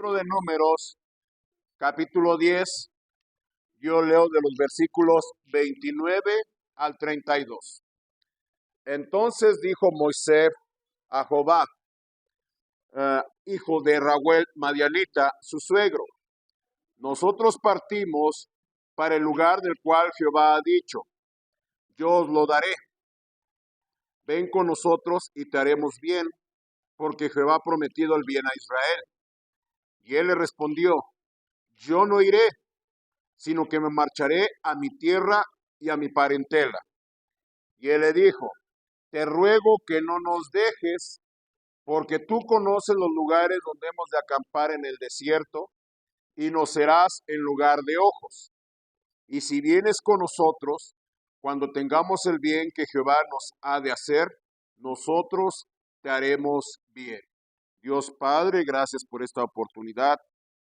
libro de Números, capítulo 10, yo leo de los versículos 29 al 32. Entonces dijo Moisés a Jobab, hijo de Raguel Madianita, su suegro: nosotros partimos para el lugar del cual Jehová ha dicho, yo os lo daré. Ven con nosotros y te haremos bien, porque Jehová ha prometido el bien a Israel. Y él le respondió, yo no iré, sino que me marcharé a mi tierra y a mi parentela. Y él le dijo, te ruego que no nos dejes, porque tú conoces los lugares donde hemos de acampar en el desierto, y nos serás en lugar de ojos. Y si vienes con nosotros, cuando tengamos el bien que Jehová nos ha de hacer, nosotros te haremos bien. Dios Padre, gracias por esta oportunidad.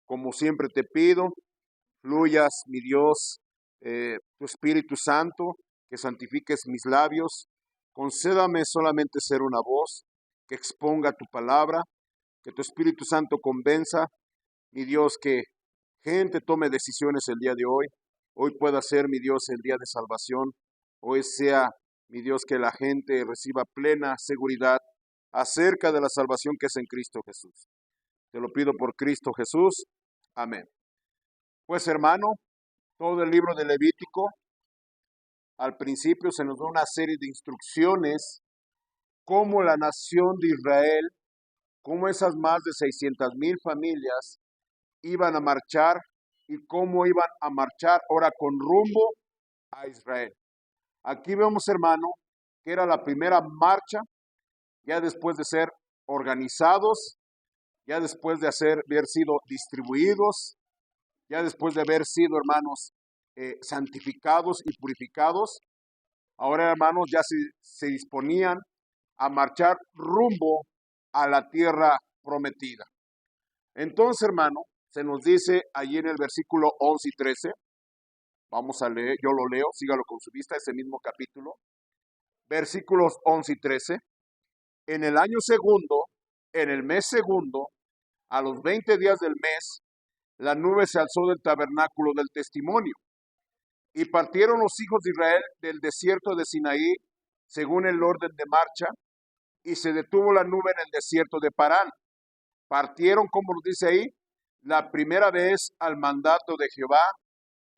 Como siempre te pido, fluyas, mi Dios, tu Espíritu Santo, que santifiques mis labios. Concédame solamente ser una voz que exponga tu palabra, que tu Espíritu Santo convenza, mi Dios, que gente tome decisiones el día de hoy. Hoy pueda ser, mi Dios, el día de salvación. Hoy sea, mi Dios, que la gente reciba plena seguridad acerca de la salvación que es en Cristo Jesús. Te lo pido por Cristo Jesús. Amén. Pues, hermano, todo el libro de Levítico, al principio se nos da una serie de instrucciones cómo la nación de Israel, cómo esas más de 600,000 familias iban a marchar y cómo iban a marchar ahora con rumbo a Israel. Aquí vemos, hermano, que era la primera marcha, ya después de ser organizados, ya después de haber sido distribuidos, ya después de haber sido, hermanos, santificados y purificados. Ahora, hermanos, ya se disponían a marchar rumbo a la tierra prometida. Entonces, hermano, se nos dice allí en el versículo 11 y 13, vamos a leer, yo lo leo, sígalo con su vista, ese mismo capítulo, versículos 11 y 13, en el año segundo, en el mes segundo, a los 20 días del mes, la nube se alzó del tabernáculo del testimonio, y partieron los hijos de Israel del desierto de Sinaí, según el orden de marcha, y se detuvo la nube en el desierto de Parán. Partieron, como nos dice ahí, la primera vez al mandato de Jehová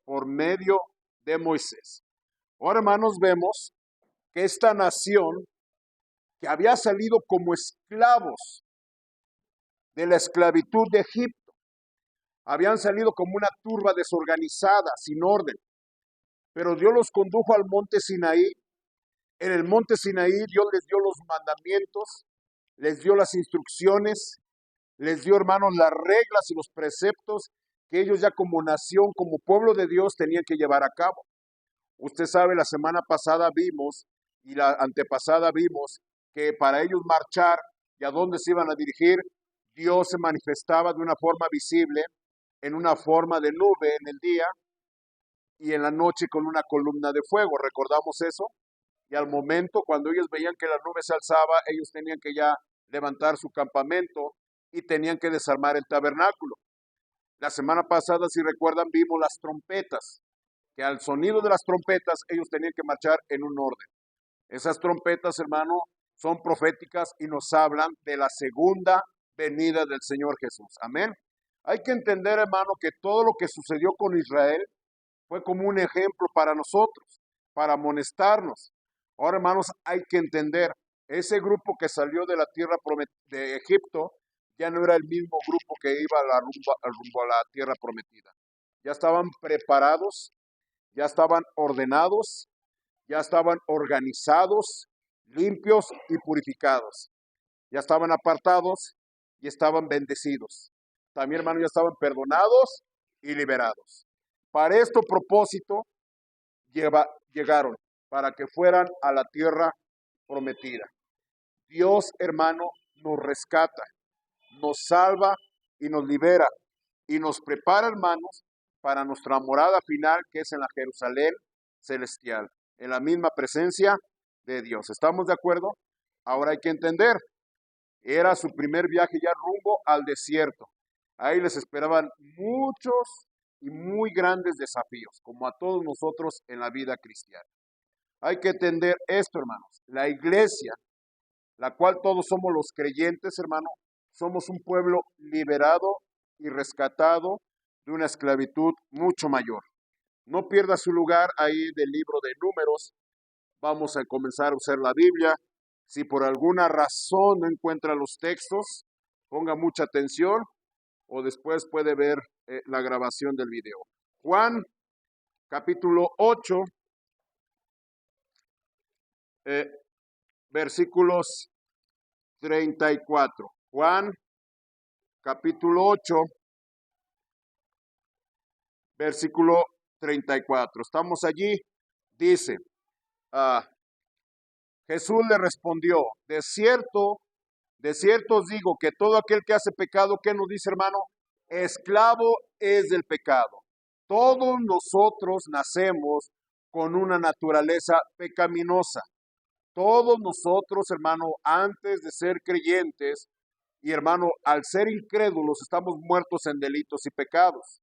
por medio de Moisés. Ahora, hermanos, vemos que esta nación que había salido como esclavos de la esclavitud de Egipto, habían salido como una turba desorganizada, sin orden, pero Dios los condujo al monte Sinaí. En el monte Sinaí Dios les dio los mandamientos, les dio las instrucciones, les dio, hermanos, las reglas y los preceptos que ellos ya como nación, como pueblo de Dios, tenían que llevar a cabo. Usted sabe, la semana pasada vimos y la antepasada vimos que para ellos marchar y a dónde se iban a dirigir, Dios se manifestaba de una forma visible, en una forma de nube en el día y en la noche con una columna de fuego. ¿Recordamos eso? Y al momento, cuando ellos veían que la nube se alzaba, ellos tenían que ya levantar su campamento y tenían que desarmar el tabernáculo. La semana pasada, si recuerdan, vimos las trompetas, que al sonido de las trompetas ellos tenían que marchar en un orden. Esas trompetas, hermano, son proféticas y nos hablan de la segunda venida del Señor Jesús. Amén. Hay que entender, hermano, que todo lo que sucedió con Israel fue como un ejemplo para nosotros, para amonestarnos. Ahora, hermanos, hay que entender, ese grupo que salió de la tierra de Egipto ya no era el mismo grupo que iba rumbo a la tierra prometida. Ya estaban preparados, ya estaban ordenados, ya estaban organizados, limpios y purificados. Ya estaban apartados y estaban bendecidos. También, hermanos, ya estaban perdonados y liberados. Para este propósito llegaron, para que fueran a la tierra prometida. Dios, hermano, nos rescata, nos salva y nos libera y nos prepara, hermanos, para nuestra morada final, que es en la Jerusalén celestial, en la misma presencia de Dios. ¿Estamos de acuerdo? Ahora hay que entender, era su primer viaje ya rumbo al desierto. Ahí les esperaban muchos y muy grandes desafíos, como a todos nosotros en la vida cristiana. Hay que entender esto, hermanos. La iglesia, la cual todos somos los creyentes, hermano, somos un pueblo liberado y rescatado de una esclavitud mucho mayor. No pierda su lugar ahí del libro de Números. Vamos a comenzar a usar la Biblia. Si por alguna razón no encuentra los textos, ponga mucha atención o después puede ver la grabación del video. Juan, capítulo 8, versículos 34. Juan, capítulo 8, versículo 34. Estamos allí. Dice, Jesús le respondió, de cierto os digo que todo aquel que hace pecado, ¿qué nos dice, hermano? Esclavo es del pecado. Todos nosotros nacemos con una naturaleza pecaminosa. Todos nosotros, hermano, antes de ser creyentes y hermano, al ser incrédulos, estamos muertos en delitos y pecados.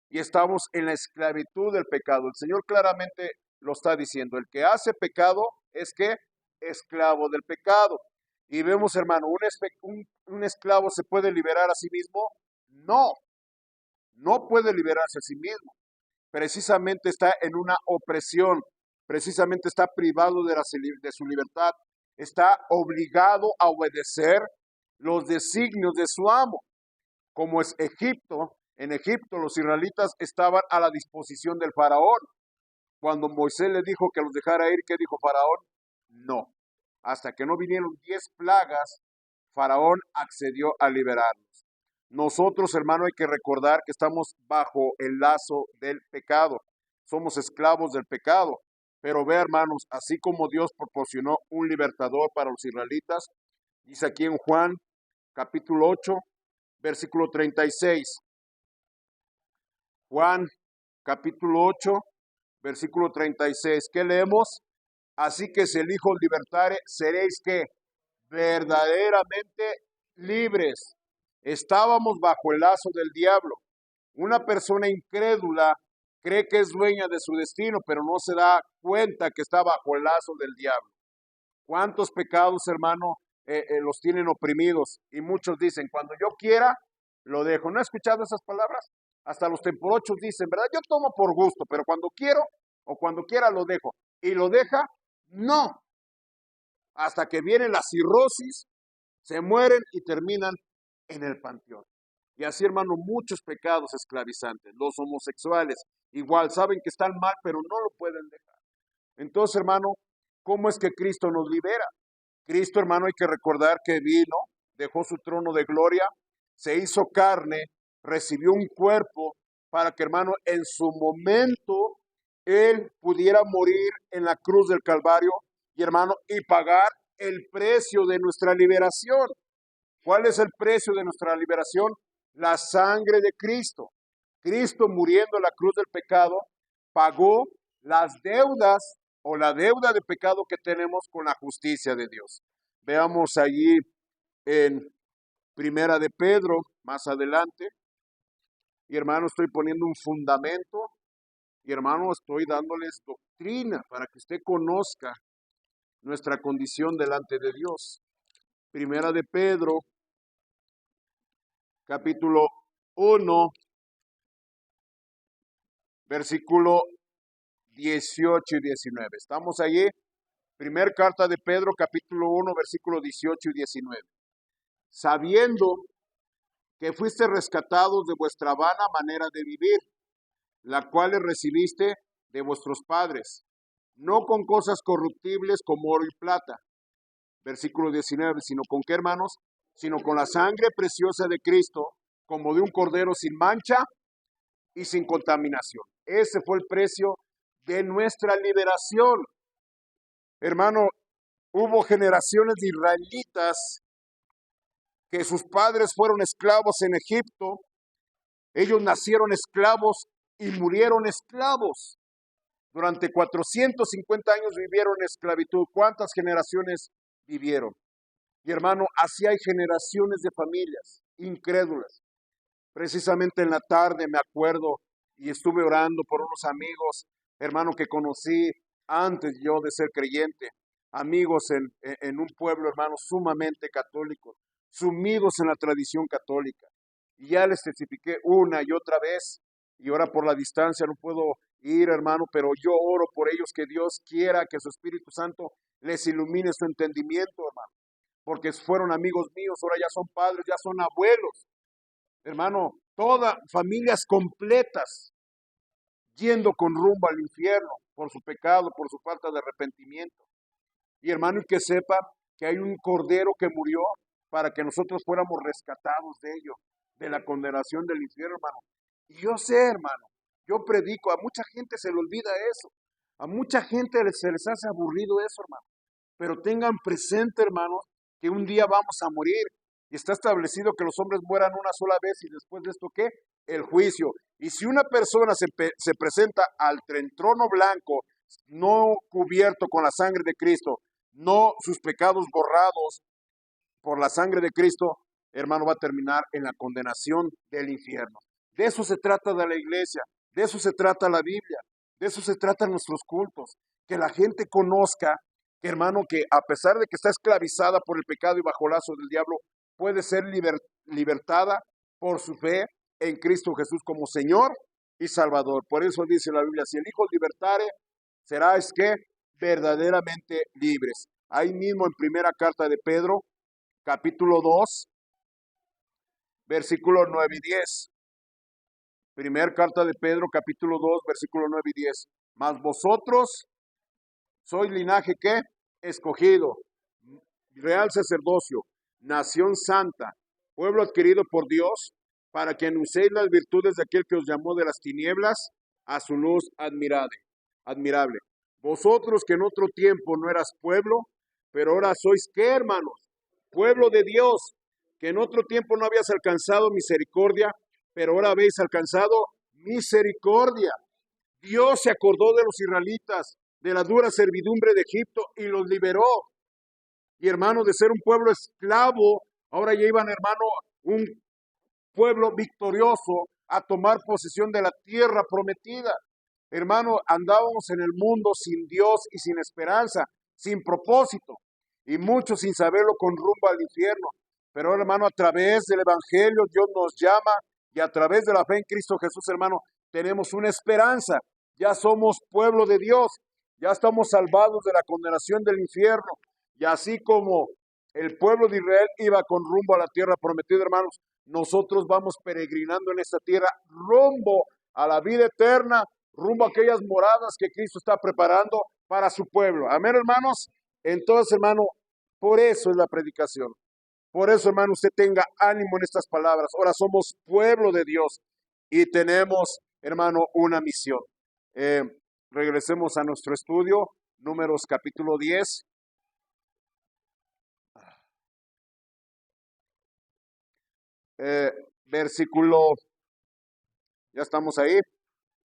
Y estamos en la esclavitud del pecado. El Señor claramente lo está diciendo. El que hace pecado es que esclavo del pecado. Y vemos, hermano, un esclavo se puede liberar a sí mismo. No, no puede liberarse a sí mismo. Precisamente está en una opresión, precisamente está privado de su libertad, está obligado a obedecer los designios de su amo. Como es Egipto, en Egipto los israelitas estaban a la disposición del faraón. Cuando Moisés le dijo que los dejara ir, ¿qué dijo faraón? No. Hasta que no vinieron 10 plagas, faraón accedió a liberarlos. Nosotros, hermano, hay que recordar que estamos bajo el lazo del pecado. Somos esclavos del pecado. Pero ve, hermanos, así como Dios proporcionó un libertador para los israelitas, dice aquí en Juan, capítulo 8, versículo 36. Juan, capítulo 8, versículo 36. ¿Qué leemos? Así que si el Hijo os libertare, seréis que verdaderamente libres. Estábamos bajo el lazo del diablo. Una persona incrédula cree que es dueña de su destino, pero no se da cuenta que está bajo el lazo del diablo. ¿Cuántos pecados, hermano, los tienen oprimidos? Y muchos dicen, cuando yo quiera, lo dejo. ¿No he escuchado esas palabras? Hasta los temporochos dicen, ¿verdad? Yo tomo por gusto, pero cuando quiero o cuando quiera lo dejo. ¿Y lo deja? No. Hasta que viene la cirrosis, se mueren y terminan en el panteón. Y así, hermano, muchos pecados esclavizantes. Los homosexuales, igual, saben que están mal, pero no lo pueden dejar. Entonces, hermano, ¿cómo es que Cristo nos libera? Cristo, hermano, hay que recordar que vino, dejó su trono de gloria, se hizo carne, recibió un cuerpo para que, hermano, en su momento Él pudiera morir en la cruz del Calvario y, hermano, y pagar el precio de nuestra liberación. ¿Cuál es el precio de nuestra liberación? La sangre de Cristo. Cristo muriendo en la cruz del pecado pagó las deudas o la deuda de pecado que tenemos con la justicia de Dios. Veamos allí en Primera de Pedro, más adelante. Y hermano, estoy poniendo un fundamento y hermano, estoy dándoles doctrina para que usted conozca nuestra condición delante de Dios. Primera de Pedro, capítulo 1, versículo 18 y 19. ¿Estamos allí? Primer carta de Pedro, capítulo 1, versículo 18 y 19. Sabiendo que fuiste rescatados de vuestra vana manera de vivir, la cual recibiste de vuestros padres, no con cosas corruptibles como oro y plata. Versículo 19, sino con qué, hermanos? Sino con la sangre preciosa de Cristo, como de un cordero sin mancha y sin contaminación. Ese fue el precio de nuestra liberación. Hermano, hubo generaciones de israelitas que sus padres fueron esclavos en Egipto. Ellos nacieron esclavos y murieron esclavos. Durante 450 años vivieron en esclavitud. ¿Cuántas generaciones vivieron? Y hermano, así hay generaciones de familias incrédulas. Precisamente en la tarde me acuerdo y estuve orando por unos amigos, hermano, que conocí antes yo de ser creyente, amigos en un pueblo, hermano, sumamente católico, sumidos en la tradición católica. Y ya les testifiqué una y otra vez, y ahora por la distancia no puedo ir, hermano, pero yo oro por ellos, que Dios quiera que su Espíritu Santo les ilumine su entendimiento, hermano, porque fueron amigos míos, ahora ya son padres, ya son abuelos, hermano, todas familias completas yendo con rumbo al infierno por su pecado, por su falta de arrepentimiento. Y hermano, y que sepa que hay un cordero que murió para que nosotros fuéramos rescatados de ello, de la condenación del infierno, hermano. Y yo sé, hermano, yo predico, a mucha gente se le olvida eso, a mucha gente se les hace aburrido eso, hermano. Pero tengan presente, hermanos, que un día vamos a morir y está establecido que los hombres mueran una sola vez y después de esto, ¿qué? El juicio. Y si una persona se presenta al trono blanco, no cubierto con la sangre de Cristo, no sus pecados borrados por la sangre de Cristo, hermano, va a terminar en la condenación del infierno. De eso se trata de la iglesia, de eso se trata la Biblia, de eso se tratan nuestros cultos, que la gente conozca que, hermano, que a pesar de que está esclavizada por el pecado y bajo lazo del diablo, puede ser libertada por su fe en Cristo Jesús como Señor y Salvador. Por eso dice la Biblia, si el Hijo libertare, seráis que verdaderamente libres. Ahí mismo en primera carta de Pedro, capítulo 2, versículos 9 y 10. Primer carta de Pedro, capítulo 2, versículos 9 y 10. Mas vosotros sois linaje que escogido, real sacerdocio, nación santa, pueblo adquirido por Dios, para que anunciéis las virtudes de aquel que os llamó de las tinieblas a su luz admirable. Vosotros que en otro tiempo no eras pueblo, pero ahora sois ¿qué, hermanos? Pueblo de Dios, que en otro tiempo no habías alcanzado misericordia, pero ahora habéis alcanzado misericordia. Dios se acordó de los israelitas, de la dura servidumbre de Egipto y los liberó. Y hermano, de ser un pueblo esclavo, ahora ya iban, hermano, un pueblo victorioso a tomar posesión de la tierra prometida. Hermano, andábamos en el mundo sin Dios y sin esperanza, sin propósito, y muchos sin saberlo con rumbo al infierno. Pero hermano, a través del Evangelio Dios nos llama y a través de la fe en Cristo Jesús, hermano, tenemos una esperanza. Ya somos pueblo de Dios, ya estamos salvados de la condenación del infierno. Y así como el pueblo de Israel iba con rumbo a la tierra prometida, hermanos, nosotros vamos peregrinando en esta tierra rumbo a la vida eterna, rumbo a aquellas moradas que Cristo está preparando para su pueblo. Amén, hermanos. Entonces, hermano, por eso es la predicación. Por eso, hermano, usted tenga ánimo en estas palabras. Ahora somos pueblo de Dios y tenemos, hermano, una misión. Regresemos a nuestro estudio, Números capítulo 10. Versículo, ya estamos ahí,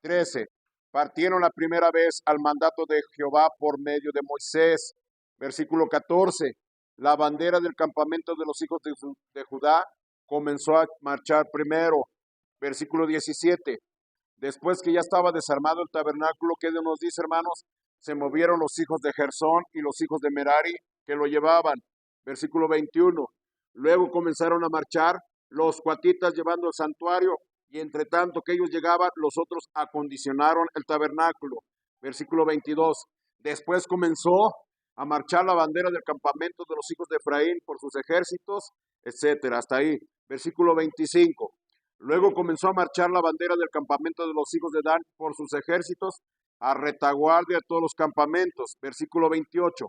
13. Partieron la primera vez al mandato de Jehová por medio de Moisés. Versículo 14. La bandera del campamento de los hijos de Judá comenzó a marchar primero. Versículo 17. Después que ya estaba desarmado el tabernáculo, ¿qué nos dice, hermanos? Se movieron los hijos de Gersón y los hijos de Merari que lo llevaban. Versículo 21. Luego comenzaron a marchar los cuatitas llevando el santuario, y entre tanto que ellos llegaban, los otros acondicionaron el tabernáculo. Versículo 22. Después comenzó a marchar la bandera del campamento de los hijos de Efraín por sus ejércitos, etcétera. Hasta ahí. Versículo 25. Luego comenzó a marchar la bandera del campamento de los hijos de Dan por sus ejércitos, a retaguardia de todos los campamentos. Versículo 28.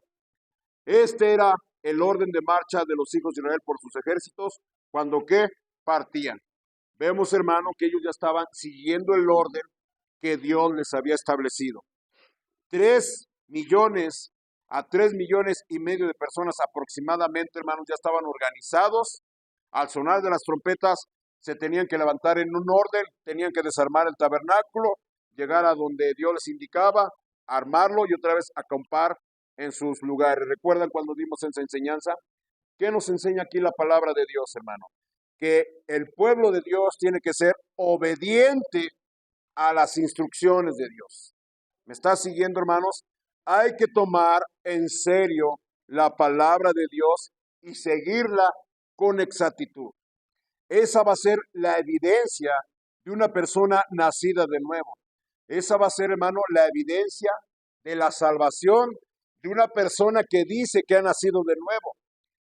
Este era el orden de marcha de los hijos de Israel por sus ejércitos, cuando que partían. Vemos, hermano, que ellos ya estaban siguiendo el orden que Dios les había establecido. 3 millones a 3,5 millones de personas aproximadamente, hermanos, ya estaban organizados. Al sonar de las trompetas se tenían que levantar en un orden, tenían que desarmar el tabernáculo, llegar a donde Dios les indicaba, armarlo y otra vez acampar en sus lugares. ¿Recuerdan cuando dimos esa enseñanza? ¿Qué nos enseña aquí la palabra de Dios, hermano? que el pueblo de Dios tiene que ser obediente a las instrucciones de Dios. ¿Me está siguiendo, hermanos? Hay que tomar en serio la palabra de Dios y seguirla con exactitud. Esa va a ser la evidencia de una persona nacida de nuevo. Esa va a ser, hermano, la evidencia de la salvación de una persona que dice que ha nacido de nuevo,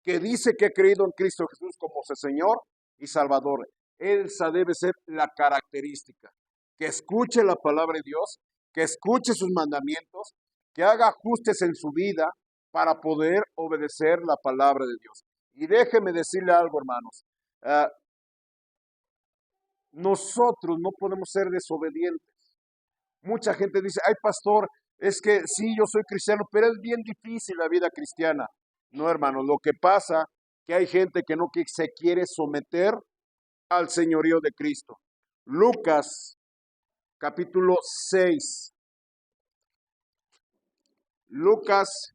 que dice que ha creído en Cristo Jesús como su Señor y Salvador. Esa debe ser la característica. Que escuche la palabra de Dios, que escuche sus mandamientos, que haga ajustes en su vida para poder obedecer la palabra de Dios. Y déjeme decirle algo, hermanos. Nosotros no podemos ser desobedientes. Mucha gente dice, ay pastor, es que sí, yo soy cristiano, pero es bien difícil la vida cristiana. No, hermano, lo que pasa que hay gente que no se quiere someter al señorío de Cristo. Lucas, capítulo 6. Lucas,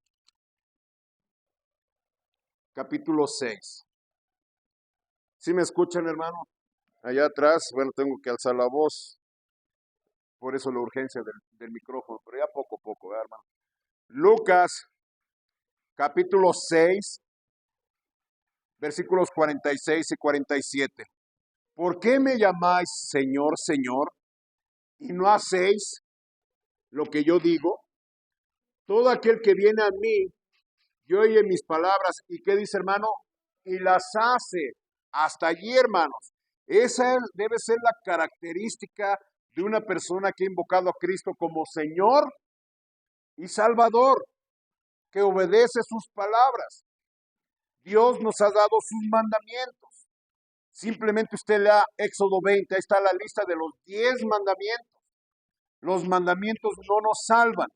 capítulo 6. ¿Sí me escuchan, hermano? Allá atrás, bueno, tengo que alzar la voz. Por eso la urgencia del micrófono, pero ya poco a poco, ¿verdad, hermano? Lucas, capítulo 6, versículos 46 y 47. ¿Por qué me llamáis Señor, Señor, y no hacéis lo que yo digo? Todo aquel que viene a mí y oye mis palabras, ¿y qué dice, hermano? Y las hace. Hasta allí, hermanos. Esa debe ser la característica de una persona que ha invocado a Cristo como Señor y Salvador, que obedece sus palabras. Dios nos ha dado sus mandamientos. Simplemente usted lea Éxodo 20, ahí está la lista de los 10 mandamientos. Los mandamientos no nos salvan.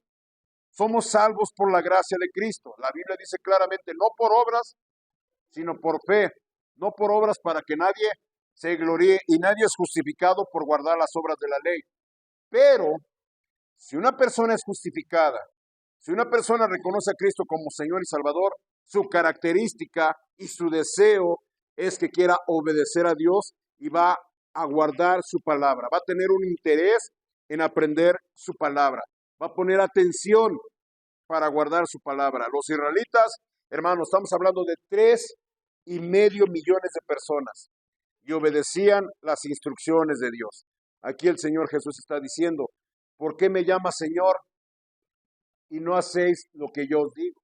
Somos salvos por la gracia de Cristo. La Biblia dice claramente, no por obras, sino por fe. No por obras para que nadie se gloríe, y nadie es justificado por guardar las obras de la ley. Pero si una persona es justificada, si una persona reconoce a Cristo como Señor y Salvador, su característica y su deseo es que quiera obedecer a Dios y va a guardar su palabra, va a tener un interés en aprender su palabra, va a poner atención para guardar su palabra. Los israelitas, hermanos, estamos hablando de 3,5 millones de personas y obedecían las instrucciones de Dios. Aquí el Señor Jesús está diciendo, ¿por qué me llamas Señor y no hacéis lo que yo os digo?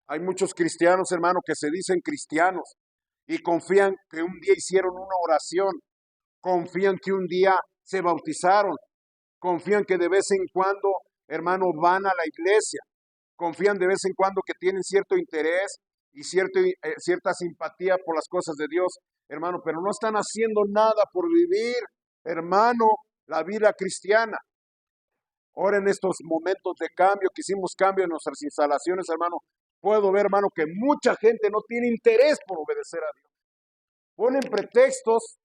Hay muchos cristianos, hermano, que se dicen cristianos y confían que un día hicieron una oración, confían que un día se bautizaron, confían que de vez en cuando, hermano, van a la iglesia, confían de vez en cuando que tienen cierto interés y cierta simpatía por las cosas de Dios, hermano, pero no están haciendo nada por vivir, hermano, la vida cristiana. Ahora en estos momentos de cambio, que hicimos cambio en nuestras instalaciones, hermano, puedo ver, hermano, que mucha gente no tiene interés por obedecer a Dios. Ponen pretextos,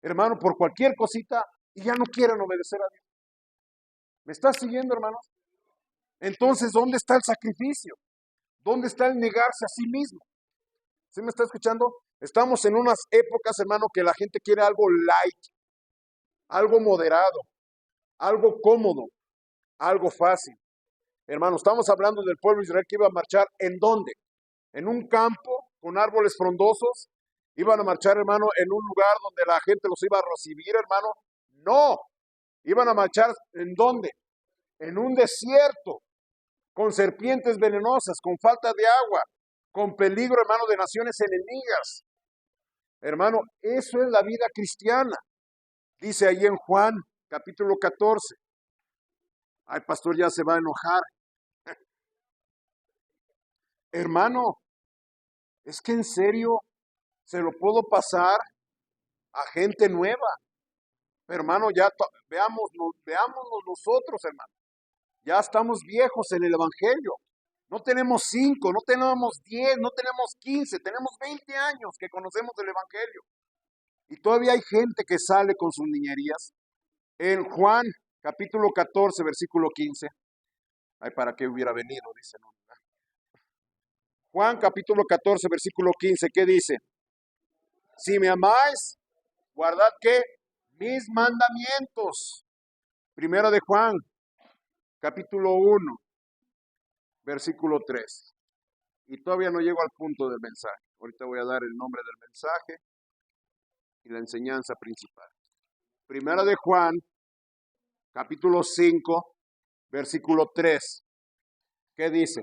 hermano, por cualquier cosita y ya no quieren obedecer a Dios. ¿Me estás siguiendo, hermano? Entonces, ¿dónde está el sacrificio? ¿Dónde está el negarse a sí mismo? ¿Sí me está escuchando? Estamos en unas épocas, hermano, que la gente quiere algo light, algo moderado, algo cómodo, algo fácil. Hermano, estamos hablando del pueblo de Israel que iba a marchar ¿en dónde? En un campo con árboles frondosos. Iban a marchar, hermano, en un lugar donde la gente los iba a recibir, hermano. No, iban a marchar ¿en dónde? En un desierto, con serpientes venenosas, con falta de agua, con peligro, hermano, de naciones enemigas. Hermano, eso es la vida cristiana. Dice ahí en Juan, capítulo 14. Ay, pastor, ya se va a enojar. Hermano, es que en serio se lo puedo pasar a gente nueva. Pero hermano, ya veámonos nosotros, hermano. Ya estamos viejos en el Evangelio. No tenemos 5, no tenemos 10, no tenemos 15, tenemos 20 años que conocemos el Evangelio. Y todavía hay gente que sale con sus niñerías. En Juan, capítulo 14, versículo 15. Ay, ¿para qué hubiera venido? Dice, ¿no? Juan, capítulo 14, versículo 15, ¿qué dice? Si me amáis, guardad que mis mandamientos. Primera de Juan, capítulo 1, versículo 3. Y todavía no llego al punto del mensaje. Ahorita voy a dar el nombre del mensaje y la enseñanza principal. Primera de Juan, capítulo 5, versículo 3. ¿Qué dice?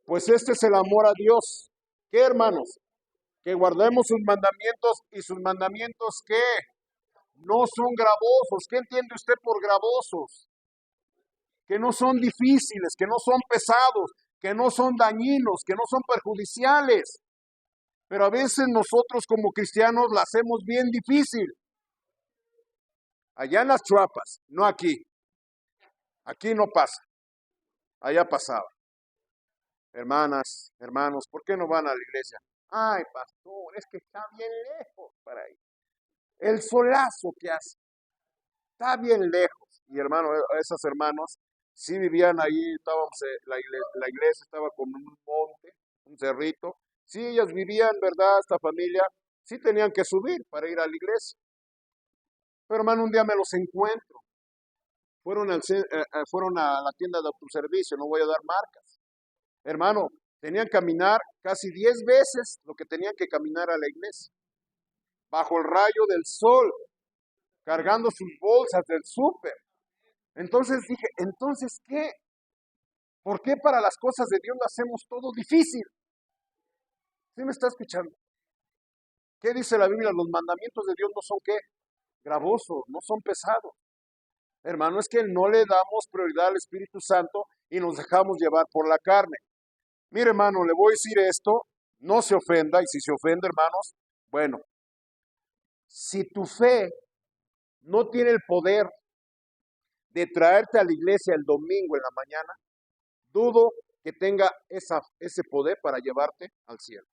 Pues este es el amor a Dios. ¿Qué, hermanos? Que guardemos sus mandamientos, y sus mandamientos, ¿qué? No son gravosos. ¿Qué entiende usted por gravosos? Que no son difíciles, que no son pesados, que no son dañinos, que no son perjudiciales. Pero a veces nosotros como cristianos la hacemos bien difícil. Allá en las Chuapas, no aquí. Aquí no pasa. Allá pasaba. Hermanas, hermanos, ¿por qué no van a la iglesia? Ay, pastor, es que está bien lejos para ir. El solazo que hace, está bien lejos. Y hermano, esas hermanas sí vivían ahí, estábamos, la iglesia estaba como en un monte, un cerrito. Sí, ellas vivían, ¿verdad? Esta familia, sí tenían que subir para ir a la iglesia. Pero hermano, un día me los encuentro. Fueron a la tienda de autoservicio, no voy a dar marcas. Hermano, tenían que caminar casi 10 veces lo que tenían que caminar a la iglesia. Bajo el rayo del sol, cargando sus bolsas del súper. Entonces dije, ¿entonces qué? ¿Por qué para las cosas de Dios lo hacemos todo difícil? ¿Sí me está escuchando? ¿Qué dice la Biblia? Los mandamientos de Dios no son ¿qué? Gravosos, no son pesados. Hermano, es que no le damos prioridad al Espíritu Santo y nos dejamos llevar por la carne. Mire, hermano, le voy a decir esto, no se ofenda, y si se ofende, hermanos, bueno, si tu fe no tiene el poder de traerte a la iglesia el domingo en la mañana, dudo que tenga ese poder para llevarte al cielo.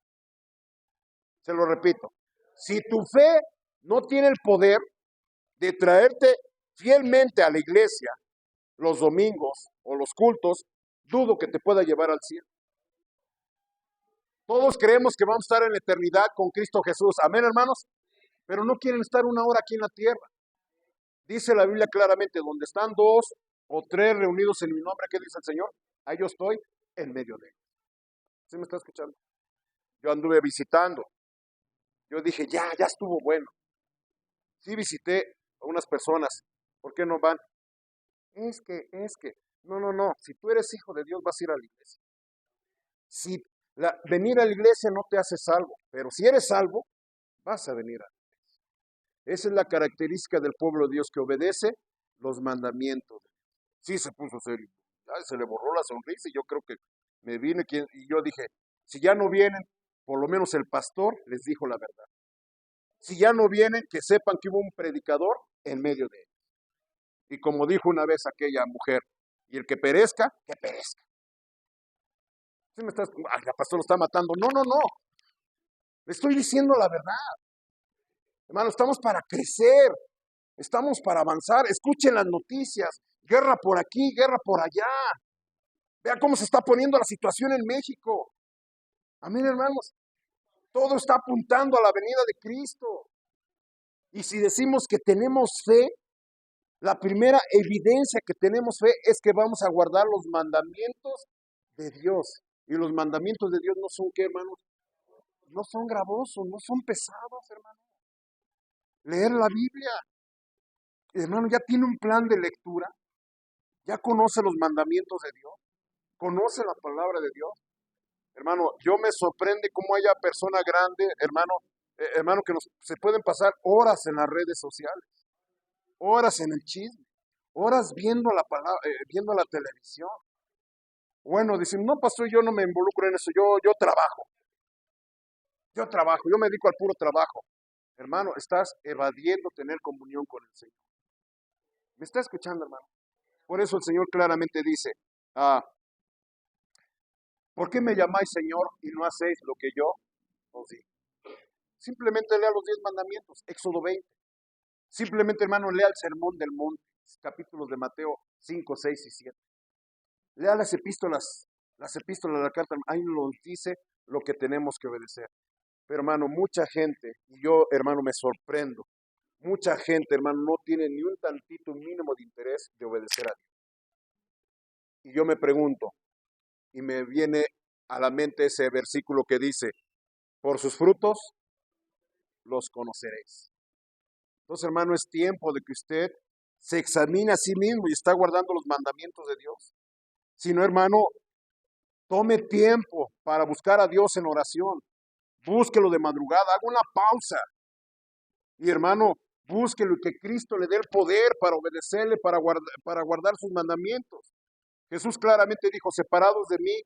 Se lo repito, si tu fe no tiene el poder de traerte fielmente a la iglesia los domingos o los cultos, dudo que te pueda llevar al cielo. Todos creemos que vamos a estar en la eternidad con Cristo Jesús. Amén, hermanos. Pero no quieren estar una hora aquí en la tierra. Dice la Biblia claramente, donde están dos o tres reunidos en mi nombre, ¿qué dice el Señor? Ahí yo estoy en medio de ellos. ¿Sí me está escuchando? Yo anduve visitando. Yo dije, ya estuvo bueno. Sí visité a unas personas. ¿Por qué no van? Es que. No. Si tú eres hijo de Dios, vas a ir a la iglesia. Si venir a la iglesia no te hace salvo, pero si eres salvo, vas a venir a la iglesia. Esa es la característica del pueblo de Dios, que obedece los mandamientos. Sí se puso serio. Se le borró la sonrisa y yo creo que me vine y yo dije, si ya no vienen, por lo menos el pastor les dijo la verdad. Si ya no vienen, que sepan que hubo un predicador en medio de ellos. Y como dijo una vez aquella mujer, y el que perezca, que perezca. ¿Sí me estás? La pastor lo está matando. No. Le estoy diciendo la verdad. Hermano, estamos para crecer. Estamos para avanzar. Escuchen las noticias. Guerra por aquí, guerra por allá. Vea cómo se está poniendo la situación en México. Amén, hermanos. Todo está apuntando a la venida de Cristo. Y si decimos que tenemos fe, la primera evidencia que tenemos fe es que vamos a guardar los mandamientos de Dios. Y los mandamientos de Dios no son ¿qué, hermanos? No son gravosos, no son pesados, hermano. Leer la Biblia. Hermano, ya tiene un plan de lectura. Ya conoce los mandamientos de Dios. Conoce la palabra de Dios. Hermano, yo me sorprende cómo haya personas grandes, hermano, que se pueden pasar horas en las redes sociales, horas en el chisme, horas viendo la palabra, viendo la televisión. Bueno, dicen, no, pastor, yo no me involucro en eso, yo trabajo, yo me dedico al puro trabajo. Hermano, estás evadiendo tener comunión con el Señor. ¿Me está escuchando, hermano? Por eso el Señor claramente dice, ¿por qué me llamáis Señor y no hacéis lo que yo os digo? Simplemente lea los 10 mandamientos, Éxodo 20. Simplemente, hermano, lea el Sermón del Monte, capítulos de Mateo 5, 6 y 7. Lea las epístolas de la carta, ahí nos dice lo que tenemos que obedecer. Pero hermano, mucha gente, y yo hermano me sorprendo, mucha gente hermano no tiene ni un tantito mínimo de interés de obedecer a Dios. Y yo me pregunto, y me viene a la mente ese versículo que dice, por sus frutos los conoceréis. Entonces hermano, es tiempo de que usted se examine a sí mismo y está guardando los mandamientos de Dios. Si no hermano, tome tiempo para buscar a Dios en oración. Búsquelo de madrugada, haga una pausa. Y hermano, búsquelo y que Cristo le dé el poder para obedecerle, para guardar sus mandamientos. Jesús claramente dijo, separados de mí,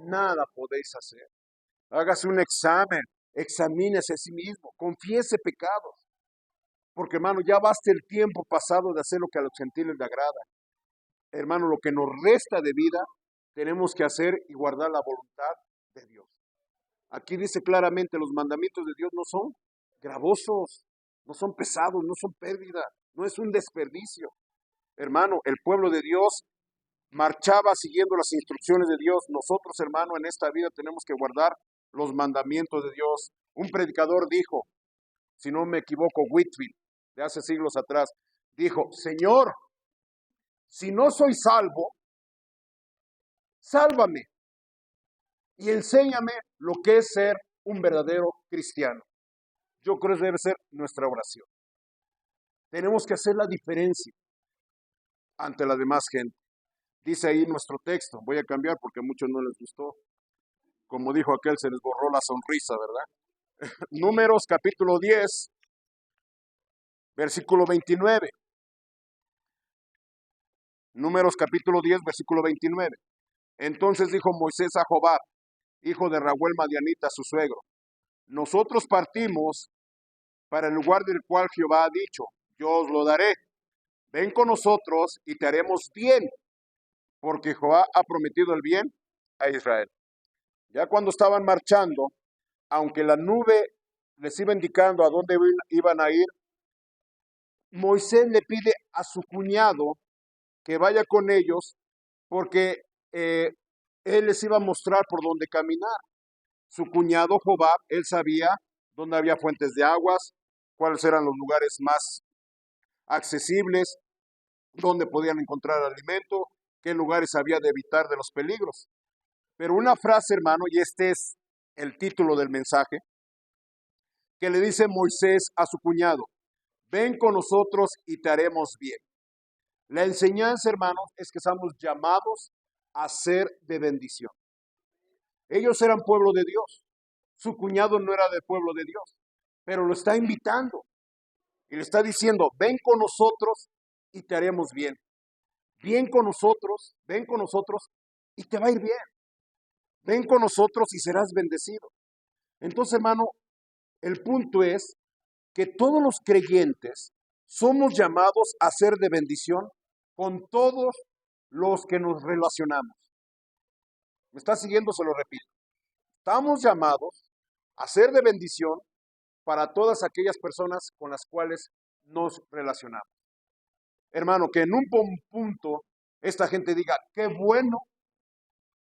nada podéis hacer. Hágase un examen, examínese a sí mismo, confiese pecados. Porque hermano, ya basta el tiempo pasado de hacer lo que a los gentiles le agrada. Hermano, lo que nos resta de vida, tenemos que hacer y guardar la voluntad de Dios. Aquí dice claramente, los mandamientos de Dios no son gravosos, no son pesados, no son pérdida, no es un desperdicio. Hermano, el pueblo de Dios marchaba siguiendo las instrucciones de Dios. Nosotros, hermano, en esta vida tenemos que guardar los mandamientos de Dios. Un predicador dijo, si no me equivoco, Whitfield, de hace siglos atrás, dijo, Señor, si no soy salvo, sálvame y enséñame lo que es ser un verdadero cristiano. Yo creo que debe ser nuestra oración. Tenemos que hacer la diferencia ante la demás gente. Dice ahí nuestro texto, voy a cambiar porque a muchos no les gustó. Como dijo aquel, se les borró la sonrisa, ¿verdad? Números capítulo 10, versículo 29. Números capítulo 10, versículo 29. Entonces dijo Moisés a Jobab, hijo de Rahuel Madianita, su suegro, nosotros partimos para el lugar del cual Jehová ha dicho, yo os lo daré. Ven con nosotros y te haremos bien, porque Jehová ha prometido el bien a Israel. Ya cuando estaban marchando, aunque la nube les iba indicando a dónde iban a ir, Moisés le pide a su cuñado que vaya con ellos, porque él les iba a mostrar por dónde caminar. Su cuñado Jobab, él sabía dónde había fuentes de aguas, cuáles eran los lugares más accesibles, dónde podían encontrar alimento, qué lugares había de evitar de los peligros. Pero una frase, hermano, y este es el título del mensaje, que le dice Moisés a su cuñado, ven con nosotros y te haremos bien. La enseñanza, hermanos, es que estamos llamados a ser de bendición. Ellos eran pueblo de Dios. Su cuñado no era del pueblo de Dios, pero lo está invitando y le está diciendo, ven con nosotros y te haremos bien. Ven con nosotros y te va a ir bien. Ven con nosotros y serás bendecido. Entonces, hermano, el punto es que todos los creyentes somos llamados a ser de bendición con todos los que nos relacionamos. ¿Me está siguiendo? Se lo repito. Estamos llamados a ser de bendición para todas aquellas personas con las cuales nos relacionamos. Hermano, que en un punto esta gente diga, qué bueno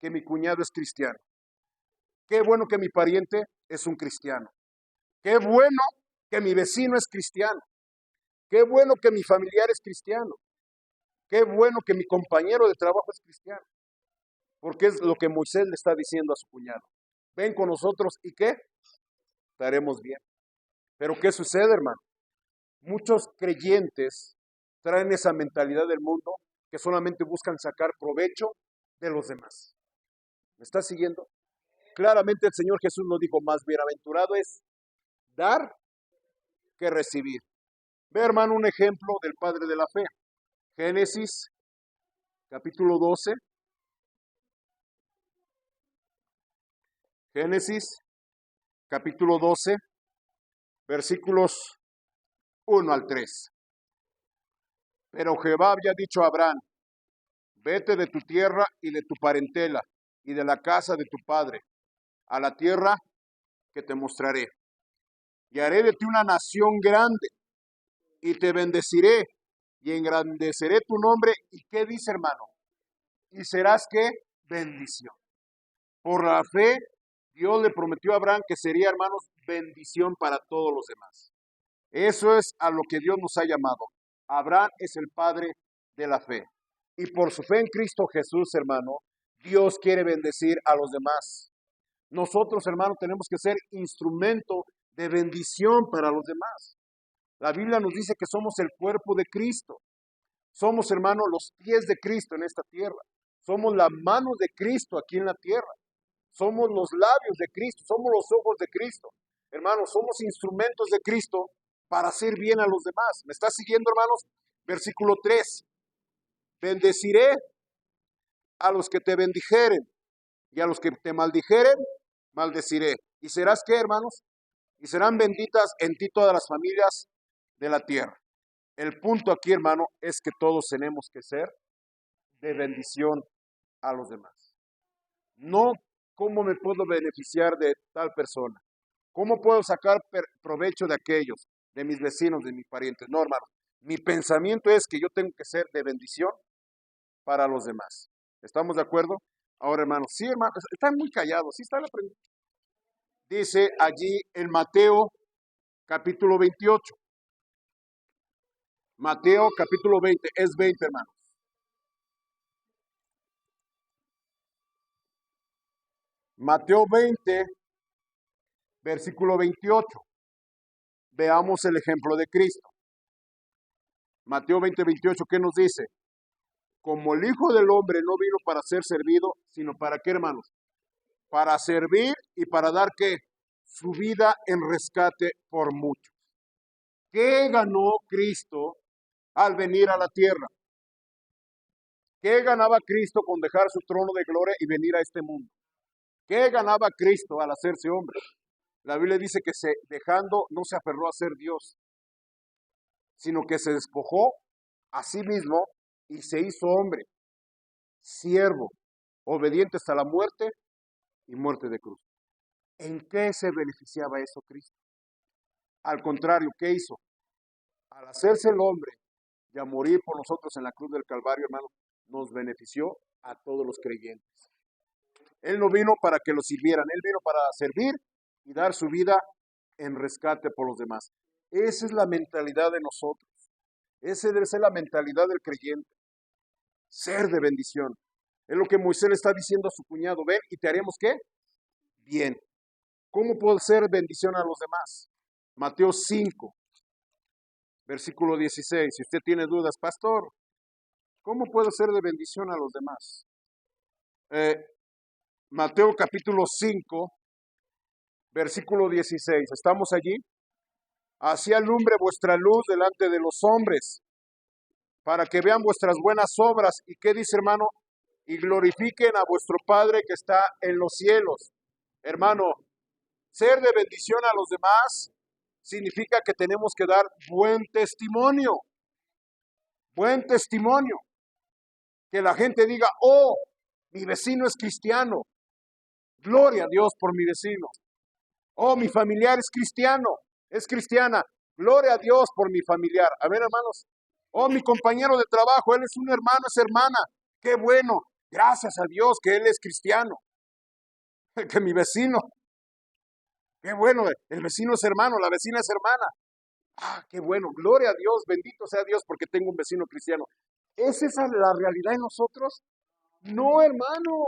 que mi cuñado es cristiano. Qué bueno que mi pariente es un cristiano. Qué bueno que mi vecino es cristiano. Qué bueno que mi familiar es cristiano. Qué bueno que mi compañero de trabajo es cristiano. Porque es lo que Moisés le está diciendo a su cuñado. Ven con nosotros y ¿qué? Estaremos bien. Pero ¿qué sucede, hermano? Muchos creyentes traen esa mentalidad del mundo que solamente buscan sacar provecho de los demás. ¿Me está siguiendo? Claramente el Señor Jesús nos dijo, más bienaventurado es dar que recibir. Ve, hermano, un ejemplo del padre de la fe. Génesis, capítulo 12. Génesis, capítulo 12, versículos 1 al 3. Pero Jehová había dicho a Abraham, vete de tu tierra y de tu parentela y de la casa de tu padre, a la tierra que te mostraré. Y haré de ti una nación grande, y te bendeciré, y engrandeceré tu nombre. ¿Y qué dice, hermano? Y serás, ¿qué? Bendición. Por la fe, Dios le prometió a Abraham que sería, hermanos, bendición para todos los demás. Eso es a lo que Dios nos ha llamado. Abraham es el padre de la fe. Y por su fe en Cristo Jesús, hermano, Dios quiere bendecir a los demás. Nosotros, hermano, tenemos que ser instrumento de bendición para los demás. La Biblia nos dice que somos el cuerpo de Cristo. Somos, hermano, los pies de Cristo en esta tierra. Somos la mano de Cristo aquí en la tierra. Somos los labios de Cristo. Somos los ojos de Cristo. Hermanos, somos instrumentos de Cristo para hacer bien a los demás. ¿Me está siguiendo, hermanos? Versículo 3. Bendeciré a los que te bendijeren y a los que te maldijeren, maldeciré. ¿Y serás qué, hermanos? Y serán benditas en ti todas las familias de la tierra. El punto aquí, hermano, es que todos tenemos que ser de bendición a los demás. No cómo me puedo beneficiar de tal persona. ¿Cómo puedo sacar provecho de aquellos, de mis vecinos, de mis parientes? No, hermano. Mi pensamiento es que yo tengo que ser de bendición para los demás. ¿Estamos de acuerdo? Ahora, hermano, sí, hermano, están muy callados. Sí está la pregunta. Dice allí en Mateo capítulo 28. Mateo capítulo 20, es 20, hermanos. Mateo 20, versículo 28. Veamos el ejemplo de Cristo. Mateo 20, 28, ¿qué nos dice? Como el Hijo del Hombre no vino para ser servido, sino para qué, hermanos? Para servir y para dar qué? Su vida en rescate por muchos. ¿Qué ganó Cristo al venir a la tierra? ¿Qué ganaba Cristo con dejar su trono de gloria y venir a este mundo? ¿Qué ganaba Cristo al hacerse hombre? La Biblia dice que dejando no se aferró a ser Dios, sino que se despojó a sí mismo y se hizo hombre, siervo, obediente hasta la muerte y muerte de cruz. ¿En qué se beneficiaba eso Cristo? Al contrario, ¿qué hizo? Al hacerse el hombre y a morir por nosotros en la cruz del Calvario, hermano, nos benefició a todos los creyentes. Él no vino para que lo sirvieran, Él vino para servir y dar su vida en rescate por los demás. Esa es la mentalidad de nosotros. Esa debe ser la mentalidad del creyente. Ser de bendición. Es lo que Moisés le está diciendo a su cuñado. Ven y te haremos ¿qué? Bien. ¿Cómo puedo ser bendición a los demás? Mateo 5, versículo 16. Si usted tiene dudas, pastor, ¿cómo puedo ser de bendición a los demás? Mateo capítulo 5, versículo 16. ¿Estamos allí? Así alumbre vuestra luz delante de los hombres, para que vean vuestras buenas obras. ¿Y qué dice, hermano? Y glorifiquen a vuestro Padre que está en los cielos. Hermano, ser de bendición a los demás significa que tenemos que dar buen testimonio. Buen testimonio. Que la gente diga, oh, mi vecino es cristiano. Gloria a Dios por mi vecino. Oh, mi familiar es cristiano, es cristiana. Gloria a Dios por mi familiar. A ver, hermanos. Oh, mi compañero de trabajo, él es un hermano, es hermana. Qué bueno. Gracias a Dios que él es cristiano. Que mi vecino. Qué bueno, el vecino es hermano, la vecina es hermana. Ah, qué bueno. Gloria a Dios, bendito sea Dios porque tengo un vecino cristiano. ¿Es esa la realidad en nosotros? No, hermano.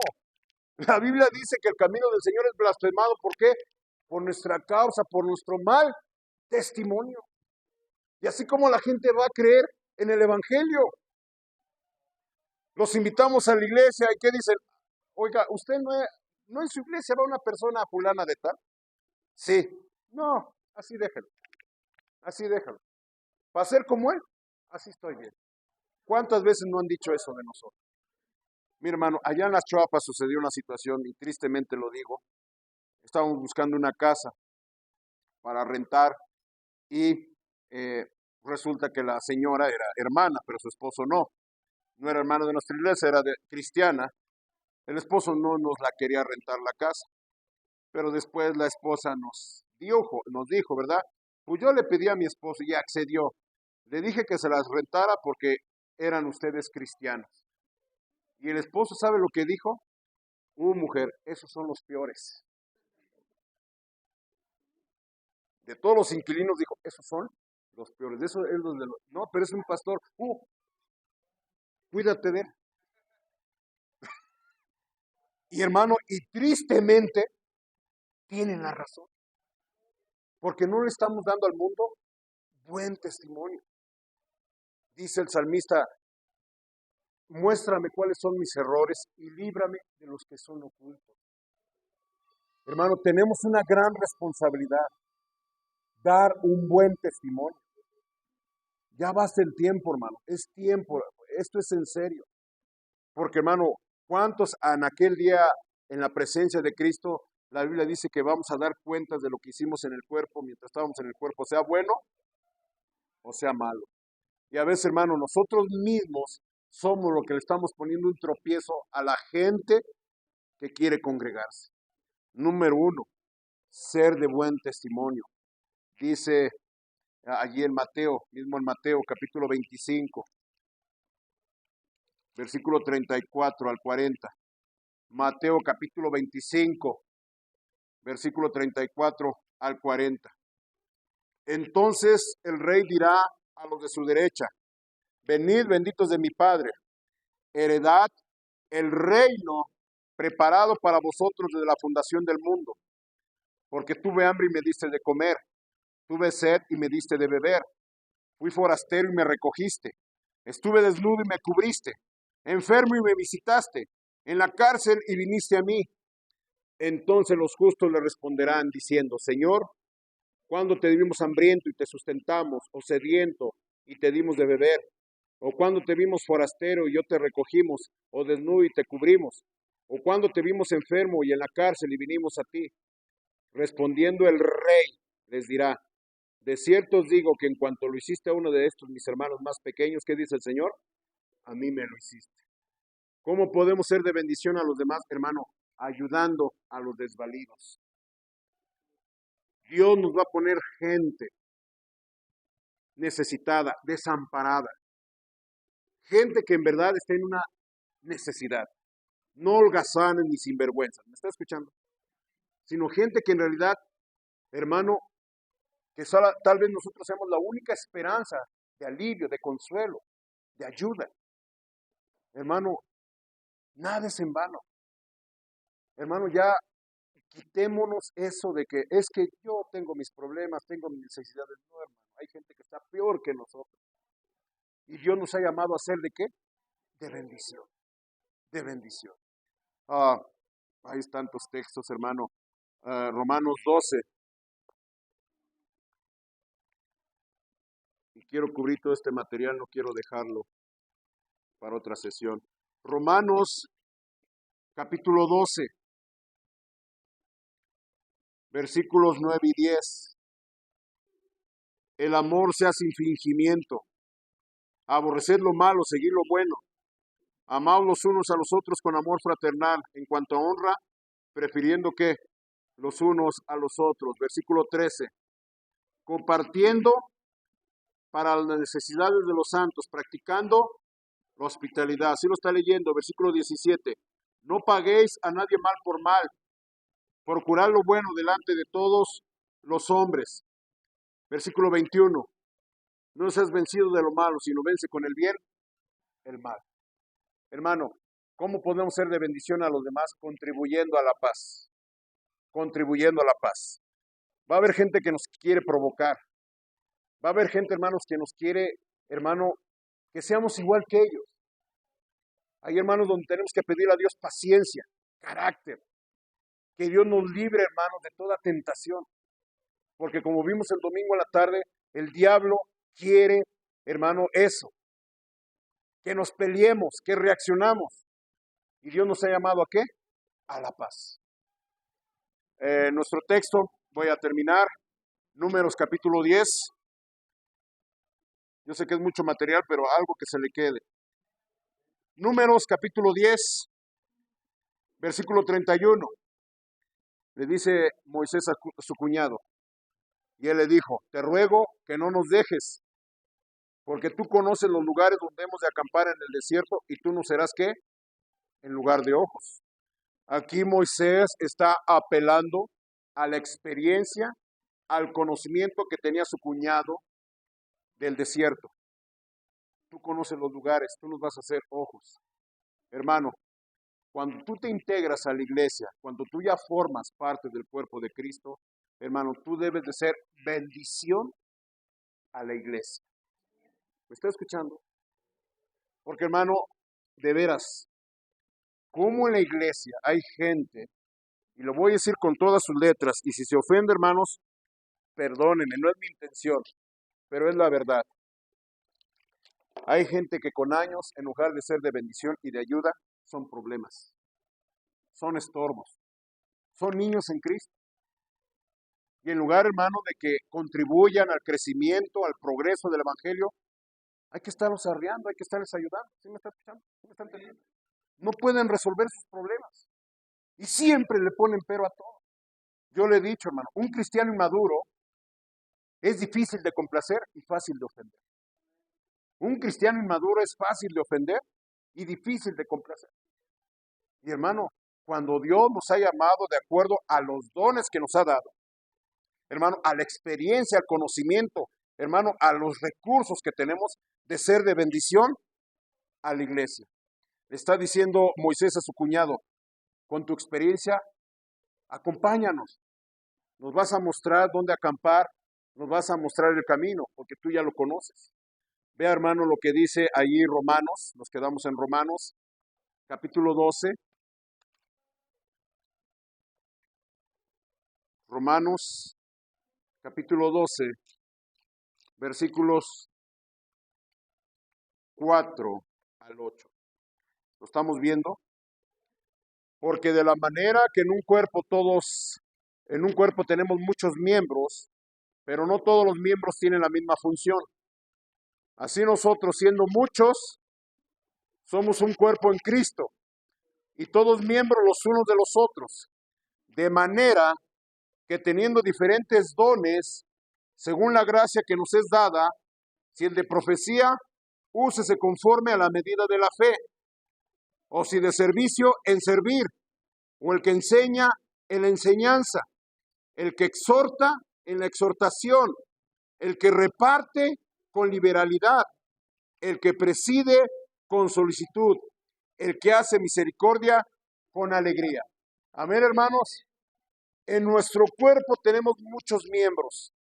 La Biblia dice que el camino del Señor es blasfemado. ¿Por qué? Por nuestra causa, por nuestro mal testimonio. Y así como la gente va a creer en el Evangelio. Los invitamos a la iglesia y ¿qué dicen? Oiga, ¿usted no en su iglesia va una persona fulana de tal? Sí. No, así déjalo. Así déjalo. Para ser como él, así estoy bien. ¿Cuántas veces no han dicho eso de nosotros? Mi hermano, allá en las Chuapas sucedió una situación y tristemente lo digo. Estábamos buscando una casa para rentar y resulta que la señora era hermana, pero su esposo no. No era hermano de nuestra iglesia, era cristiana. El esposo no nos la quería rentar la casa, pero después la esposa nos dijo, ¿verdad? Pues yo le pedí a mi esposo y accedió. Le dije que se las rentara porque eran ustedes cristianos. Y el esposo, ¿sabe lo que dijo? Mujer, esos son los peores. De todos los inquilinos dijo, esos son los peores, de eso es los de los... No, pero es un pastor, cuídate de él. Y hermano, y tristemente tienen la razón, porque no le estamos dando al mundo buen testimonio. Dice el salmista, muéstrame cuáles son mis errores y líbrame de los que son ocultos. Hermano, tenemos una gran responsabilidad, dar un buen testimonio. Ya basta el tiempo, hermano, es tiempo, esto es en serio. Porque, hermano, ¿cuántos en aquel día, en la presencia de Cristo, la Biblia dice que vamos a dar cuentas de lo que hicimos en el cuerpo mientras estábamos en el cuerpo, sea bueno o sea malo? Y a veces, hermano, nosotros mismos somos los que le estamos poniendo un tropiezo a la gente que quiere congregarse. Número uno, ser de buen testimonio. Dice allí en Mateo, mismo en Mateo capítulo 25, versículo 34 al 40. Mateo capítulo 25, versículo 34 al 40. Entonces el rey dirá a los de su derecha, venid benditos de mi Padre, heredad el reino preparado para vosotros desde la fundación del mundo, porque tuve hambre y me diste de comer, tuve sed y me diste de beber, fui forastero y me recogiste, estuve desnudo y me cubriste, enfermo y me visitaste, en la cárcel y viniste a mí. Entonces los justos le responderán diciendo, Señor, ¿cuándo te vimos hambriento y te sustentamos, o sediento y te dimos de beber? ¿O cuándo te vimos forastero y yo te recogimos, o desnudo y te cubrimos? ¿O cuándo te vimos enfermo y en la cárcel y vinimos a ti? Respondiendo el rey les dirá, de cierto os digo que en cuanto lo hiciste a uno de estos mis hermanos más pequeños, ¿qué dice el Señor? A mí me lo hiciste. ¿Cómo podemos ser de bendición a los demás, hermano? Ayudando a los desvalidos. Dios nos va a poner gente necesitada, desamparada. Gente que en verdad está en una necesidad. No holgazanes ni sinvergüenzas. ¿Me está escuchando? Sino gente que en realidad, hermano, que tal vez nosotros seamos la única esperanza de alivio, de consuelo, de ayuda. Hermano, nada es en vano. Hermano, ya quitémonos eso de que es que yo tengo mis problemas, tengo mis necesidades. No, hermano, hay gente que está peor que nosotros. Y Dios nos ha llamado a ser ¿de qué? De bendición, de bendición. Hay tantos textos, hermano. Romanos 12. Y quiero cubrir todo este material, no quiero dejarlo para otra sesión. Romanos capítulo 12, versículos 9 y 10. El amor sea sin fingimiento. Aborreced lo malo, seguid lo bueno. Amaos los unos a los otros con amor fraternal. En cuanto a honra, prefiriendo que los unos a los otros. Versículo 13. Compartiendo para las necesidades de los santos, practicando la hospitalidad. Así lo está leyendo, versículo 17. No paguéis a nadie mal por mal. Procurad lo bueno delante de todos los hombres. Versículo 21. No seas vencido de lo malo, sino vence con el bien el mal. Hermano, ¿cómo podemos ser de bendición a los demás? Contribuyendo a la paz. Contribuyendo a la paz. Va a haber gente que nos quiere provocar. Va a haber gente, hermanos, que nos quiere, hermano, que seamos igual que ellos. Hay hermanos donde tenemos que pedir a Dios paciencia, carácter. Que Dios nos libre, hermanos, de toda tentación. Porque como vimos el domingo a la tarde, el diablo quiere, hermano, eso. Que nos peleemos, que reaccionamos. Y Dios nos ha llamado ¿a qué? A la paz. Nuestro texto, voy a terminar, Números capítulo 10. Yo sé que es mucho material, pero algo que se le quede. Números capítulo 10, versículo 31. Le dice Moisés a su cuñado, y él le dijo, te ruego que no nos dejes, porque tú conoces los lugares donde hemos de acampar en el desierto, y tú no serás ¿qué? En lugar de ojos. Aquí Moisés está apelando a la experiencia, al conocimiento que tenía su cuñado del desierto. Tú conoces los lugares, tú nos vas a hacer ojos. Hermano, cuando tú te integras a la iglesia, cuando tú ya formas parte del cuerpo de Cristo, hermano, tú debes de ser bendición a la iglesia. ¿Me está escuchando? Porque, hermano, de veras, como en la iglesia hay gente, y lo voy a decir con todas sus letras, y si se ofende, hermanos, perdónenme, no es mi intención, pero es la verdad. Hay gente que con años, en lugar de ser de bendición y de ayuda, son problemas, son estorbos, son niños en Cristo. Y en lugar, hermano, de que contribuyan al crecimiento, al progreso del Evangelio, hay que estarlos arreando, hay que estarles ayudando. ¿Sí me está escuchando? ¿Sí me está entendiendo? No pueden resolver sus problemas. Y siempre le ponen pero a todo. Yo le he dicho, hermano, un cristiano inmaduro es difícil de complacer y fácil de ofender. Un cristiano inmaduro es fácil de ofender y difícil de complacer. Y hermano, cuando Dios nos ha llamado de acuerdo a los dones que nos ha dado, hermano, a la experiencia, al conocimiento, hermano, a los recursos que tenemos de ser de bendición a la iglesia. Le está diciendo Moisés a su cuñado, con tu experiencia, acompáñanos. Nos vas a mostrar dónde acampar, nos vas a mostrar el camino, porque tú ya lo conoces. Vea, hermano, lo que dice allí Romanos, nos quedamos en Romanos, capítulo 12. Romanos, capítulo 12, versículos 4 al 8. ¿Lo estamos viendo? Porque de la manera que en un cuerpo tenemos muchos miembros, pero no todos los miembros tienen la misma función. Así nosotros, siendo muchos, somos un cuerpo en Cristo y todos miembros los unos de los otros. De manera que teniendo diferentes dones, según la gracia que nos es dada, si el de profecía, úsese conforme a la medida de la fe, o si de servicio, en servir, o el que enseña, en la enseñanza, el que exhorta, en la exhortación, el que reparte, con liberalidad, el que preside, con solicitud, el que hace misericordia, con alegría. Amén, hermanos. En nuestro cuerpo tenemos muchos miembros.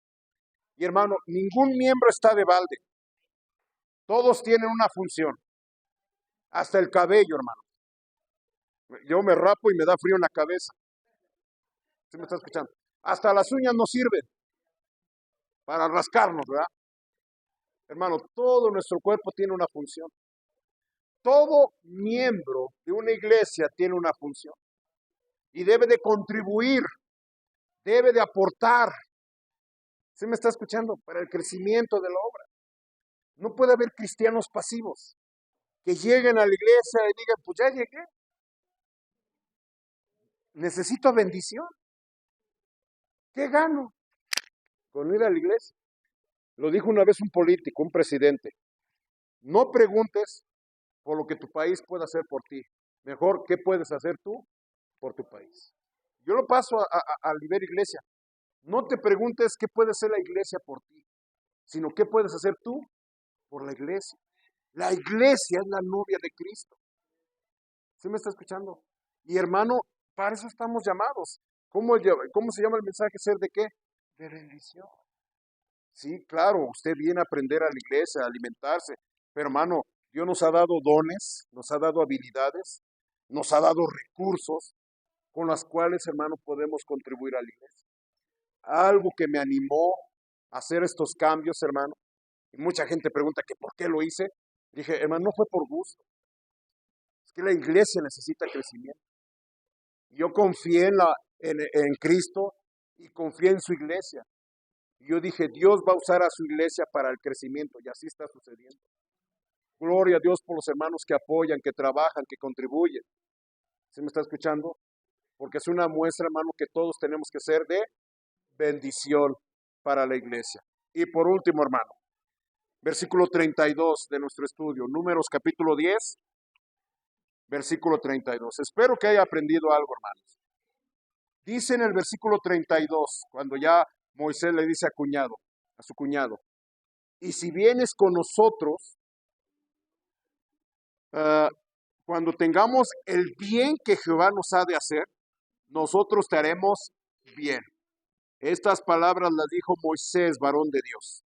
Y hermano, ningún miembro está de balde. Todos tienen una función. Hasta el cabello, hermano. Yo me rapo y me da frío en la cabeza. ¿Sí me está escuchando? Hasta las uñas nos sirven para rascarnos, ¿verdad? Hermano, todo nuestro cuerpo tiene una función. Todo miembro de una iglesia tiene una función. Y debe de contribuir, debe de aportar. ¿Sí me está escuchando? Para el crecimiento de la obra. No puede haber cristianos pasivos que lleguen a la iglesia y digan, pues ya llegué. Necesito bendición. ¿Qué gano con ir a la iglesia? Lo dijo una vez un político, un presidente. No preguntes por lo que tu país puede hacer por ti. Mejor, ¿qué puedes hacer tú por tu país? Yo lo paso a nivel iglesia. No te preguntes qué puede hacer la iglesia por ti, sino qué puedes hacer tú por la iglesia. La iglesia es la novia de Cristo. ¿Sí me está escuchando? Y hermano, para eso estamos llamados. ¿Cómo se llama el mensaje? ¿Ser de qué? De bendición. Sí, claro, usted viene a aprender a la iglesia, a alimentarse, pero hermano, Dios nos ha dado dones, nos ha dado habilidades, nos ha dado recursos con las cuales, hermano, podemos contribuir a la iglesia. Algo que me animó a hacer estos cambios, hermano, y mucha gente pregunta que por qué lo hice. Dije, hermano, no fue por gusto, es que la iglesia necesita crecimiento. Yo confié en Cristo y confié en su iglesia. Yo dije, Dios va a usar a su iglesia para el crecimiento, y así está sucediendo. Gloria a Dios por los hermanos que apoyan, que trabajan, que contribuyen. ¿Sí me está escuchando? Porque es una muestra, hermano, que todos tenemos que ser de bendición para la iglesia. Y por último, hermano, versículo 32 de nuestro estudio, Números capítulo 10, versículo 32. Espero que haya aprendido algo, hermanos. Dice en el versículo 32, cuando ya Moisés le dice a su cuñado, y si vienes con nosotros, cuando tengamos el bien que Jehová nos ha de hacer, nosotros te haremos bien. Estas palabras las dijo Moisés, varón de Dios.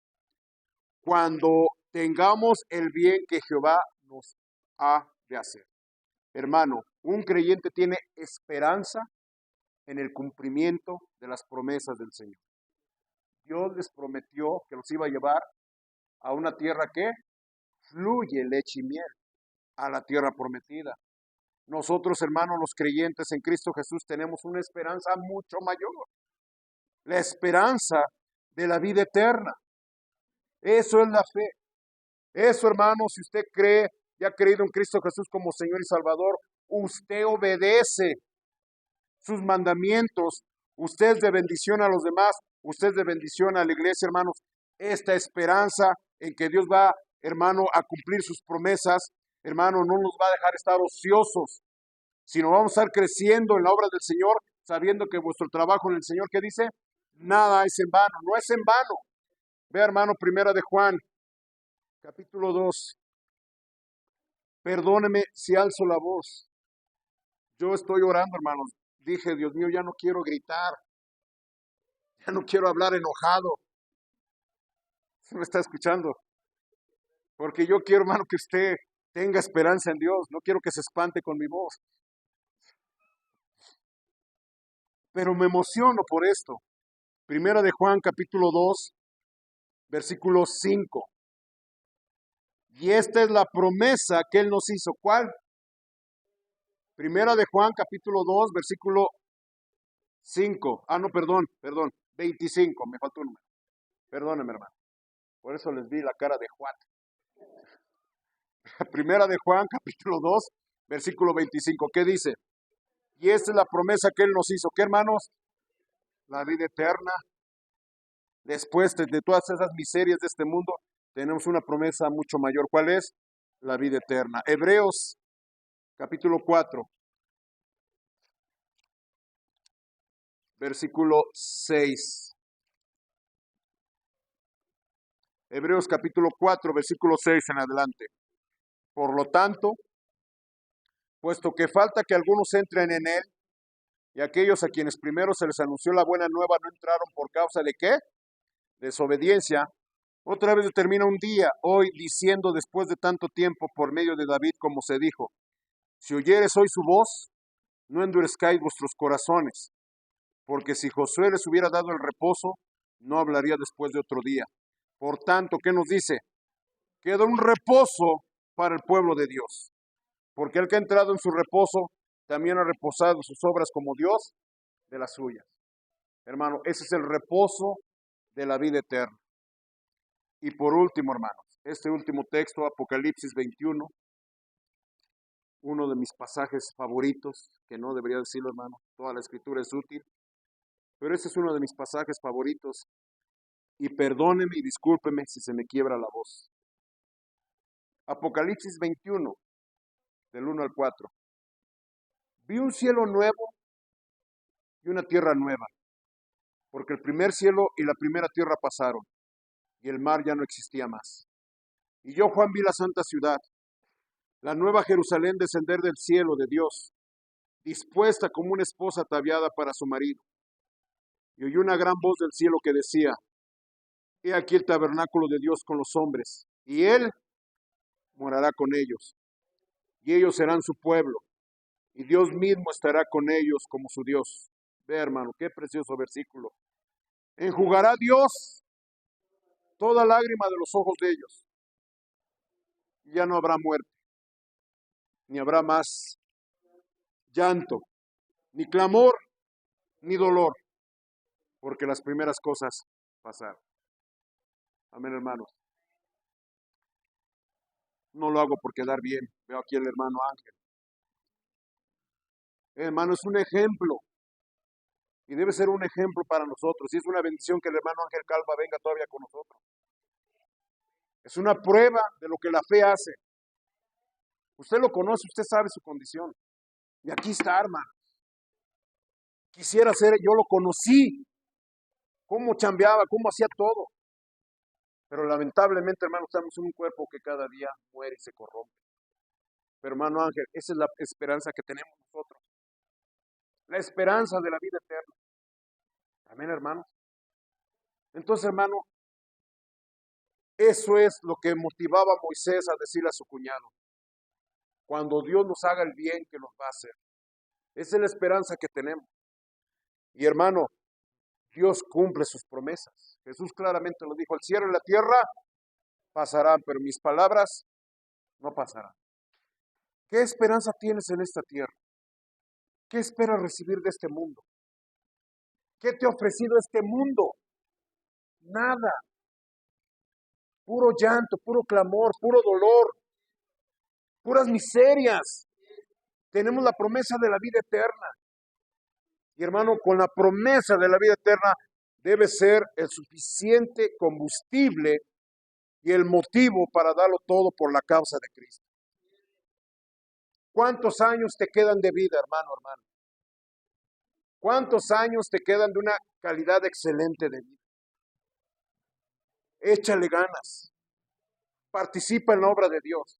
Cuando tengamos el bien que Jehová nos ha de hacer. Hermano, un creyente tiene esperanza en el cumplimiento de las promesas del Señor. Dios les prometió que los iba a llevar a una tierra que fluye leche y miel, a la tierra prometida. Nosotros, hermanos, los creyentes en Cristo Jesús, tenemos una esperanza mucho mayor. La esperanza de la vida eterna. Eso es la fe. Eso, hermano, si usted cree y ha creído en Cristo Jesús como Señor y Salvador, usted obedece sus mandamientos. Usted es de bendición a los demás. Usted es de bendición a la iglesia, hermanos. Esta esperanza en que Dios va, hermano, a cumplir sus promesas, hermano, no nos va a dejar estar ociosos, sino vamos a estar creciendo en la obra del Señor, sabiendo que vuestro trabajo en el Señor, ¿qué dice? Nada es en vano, no es en vano. Ve, hermano, primera de Juan, capítulo 2. Perdóneme si alzo la voz. Yo estoy orando, hermanos. Dije, Dios mío, ya no quiero gritar. Ya no quiero hablar enojado. ¿Se me está escuchando? Porque yo quiero, hermano, que usted tenga esperanza en Dios. No quiero que se espante con mi voz. Pero me emociono por esto. Primera de Juan, capítulo 2, versículo 5. Y esta es la promesa que Él nos hizo. ¿Cuál? Primera de Juan, capítulo 2, versículo 5. No, perdón. 25, me faltó un número. Perdóneme, hermano. Por eso les vi la cara de Juan. Primera de Juan, capítulo 2, versículo 25. ¿Qué dice? Y esta es la promesa que Él nos hizo. ¿Qué, hermanos? La vida eterna. Después de todas esas miserias de este mundo, tenemos una promesa mucho mayor. ¿Cuál es? La vida eterna. Hebreos, capítulo 4, versículo 6. Hebreos capítulo 4, versículo 6 en adelante. Por lo tanto, puesto que falta que algunos entren en Él, y aquellos a quienes primero se les anunció la buena nueva no entraron por causa de ¿qué? Desobediencia. Otra vez termina un día, hoy, diciendo después de tanto tiempo por medio de David, como se dijo, si oyeres hoy su voz, no endurezcáis vuestros corazones, porque si Josué les hubiera dado el reposo, no hablaría después de otro día. Por tanto, ¿qué nos dice? Queda un reposo para el pueblo de Dios, porque el que ha entrado en su reposo, también ha reposado sus obras como Dios de las suyas. Hermano, ese es el reposo de la vida eterna. Y por último, hermanos, este último texto, Apocalipsis 21, uno de mis pasajes favoritos, que no debería decirlo, hermano, toda la escritura es útil, pero ese es uno de mis pasajes favoritos, y perdóneme y discúlpeme si se me quiebra la voz. Apocalipsis 21, del 1 al 4. Vi un cielo nuevo y una tierra nueva, porque el primer cielo y la primera tierra pasaron, y el mar ya no existía más. Y yo, Juan, vi la santa ciudad, la nueva Jerusalén, descender del cielo de Dios, dispuesta como una esposa ataviada para su marido. Y oí una gran voz del cielo que decía, he aquí el tabernáculo de Dios con los hombres, y Él morará con ellos, y ellos serán su pueblo, y Dios mismo estará con ellos como su Dios. Ve, hermano, qué precioso versículo. Enjugará Dios toda lágrima de los ojos de ellos, y ya no habrá muerte, ni habrá más llanto, ni clamor, ni dolor, porque las primeras cosas pasaron. Amén, hermanos. No lo hago por quedar bien. Veo aquí al hermano Ángel. Hermano, es un ejemplo. Y debe ser un ejemplo para nosotros. Y es una bendición que el hermano Ángel Calva venga todavía con nosotros. Es una prueba de lo que la fe hace. Usted lo conoce, usted sabe su condición. Y aquí está, hermano. Quisiera ser, yo lo conocí. cómo chambeaba, cómo hacía todo. Pero lamentablemente, hermano, estamos en un cuerpo que cada día muere y se corrompe. Pero hermano Ángel, esa es la esperanza que tenemos nosotros. La esperanza de la vida eterna. Amén, hermanos. Entonces, hermano, eso es lo que motivaba a Moisés a decirle a su cuñado: cuando Dios nos haga el bien, que nos va a hacer. Esa es la esperanza que tenemos. Y hermano, Dios cumple sus promesas. Jesús claramente lo dijo: el cielo y la tierra pasarán, pero mis palabras no pasarán. ¿Qué esperanza tienes en esta tierra? ¿Qué esperas recibir de este mundo? ¿Qué te ha ofrecido este mundo? Nada. Puro llanto, puro clamor, puro dolor, puras miserias. Tenemos la promesa de la vida eterna. Y hermano, con la promesa de la vida eterna debe ser el suficiente combustible y el motivo para darlo todo por la causa de Cristo. ¿Cuántos años te quedan de vida, hermano, hermano? ¿Cuántos años te quedan de una calidad excelente de vida? Échale ganas. Participa en la obra de Dios.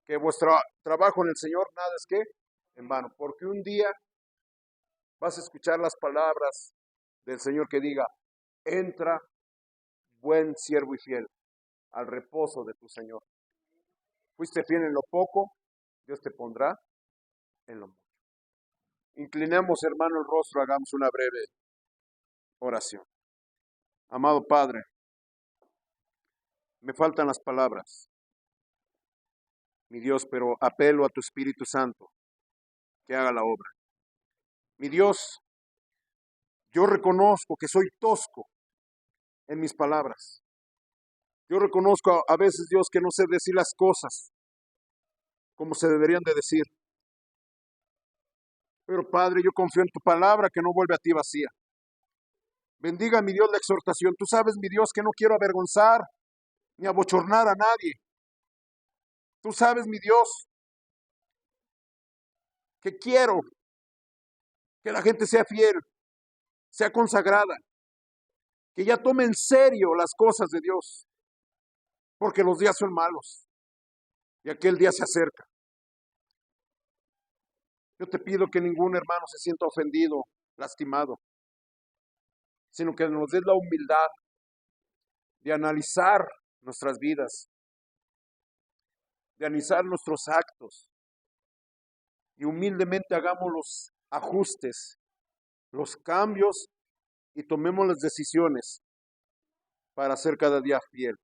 Que vuestro trabajo en el Señor nada es que en vano. Porque un día vas a escuchar las palabras del Señor que diga: entra, buen siervo y fiel, al reposo de tu Señor. Fuiste fiel en lo poco, Dios te pondrá en lo mucho. Inclinemos, hermano, el rostro, hagamos una breve oración. Amado Padre, me faltan las palabras, mi Dios, pero apelo a tu Espíritu Santo que haga la obra. Mi Dios, yo reconozco que soy tosco en mis palabras. Yo reconozco a veces, Dios, que no sé decir las cosas como se deberían de decir. Pero Padre, yo confío en tu palabra que no vuelve a ti vacía. Bendiga, mi Dios, la exhortación. Tú sabes, mi Dios, que no quiero avergonzar ni abochornar a nadie. Tú sabes, mi Dios, que quiero que la gente sea fiel, sea consagrada, que ya tome en serio las cosas de Dios, porque los días son malos y aquel día se acerca. Yo te pido que ningún hermano se sienta ofendido, lastimado, sino que nos des la humildad de analizar nuestras vidas, de analizar nuestros actos y humildemente hagamos los ajustes, los cambios y tomemos las decisiones para ser cada día fiel.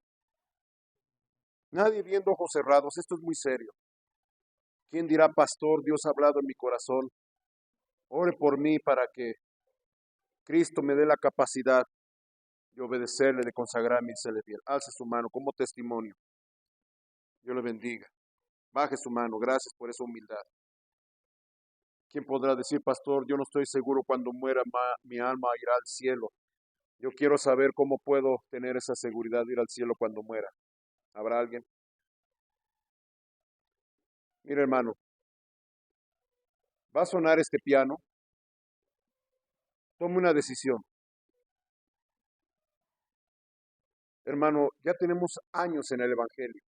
Nadie viendo ojos cerrados, esto es muy serio. ¿Quién dirá: pastor, Dios ha hablado en mi corazón? Ore por mí para que Cristo me dé la capacidad de obedecerle, de consagrarme y serle fiel. Alce su mano como testimonio. Dios le bendiga. Baje su mano. Gracias por esa humildad. ¿Quién podrá decir: pastor, yo no estoy seguro cuando muera mi alma irá al cielo? Yo quiero saber cómo puedo tener esa seguridad de ir al cielo cuando muera. ¿Habrá alguien? Mira, hermano, va a sonar este piano. Tome una decisión. Hermano, ya tenemos años en el Evangelio.